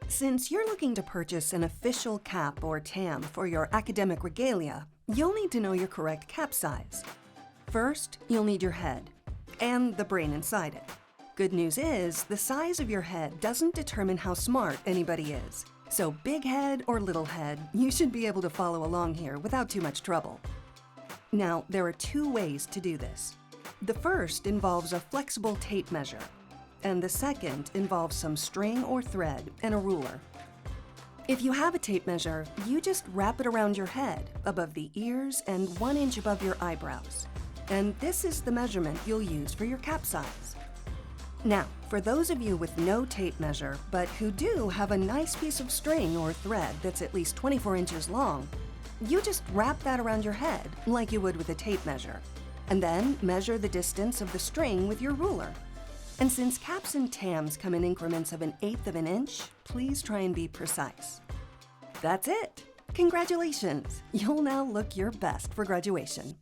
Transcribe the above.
Since you're looking to purchase an official cap or tam for your academic regalia, you'll need to know your correct cap size. First, you'll need your head and the brain inside it. Good news is, the size of your head doesn't determine how smart anybody is. So big head or little head, you should be able to follow along here without too much trouble. Now, there are two ways to do this. The first involves a flexible tape measure, and the second involves some string or thread and a ruler. If you have a tape measure, you just wrap it around your head, above the ears and 1 inch above your eyebrows. And this is the measurement you'll use for your cap size. Now, for those of you with no tape measure, but who do have a nice piece of string or thread that's at least 24 inches long, you just wrap that around your head like you would with a tape measure, and then measure the distance of the string with your ruler. And since caps and tams come in increments of 1/8 of an inch, please try and be precise. That's it! Congratulations! You'll now look your best for graduation.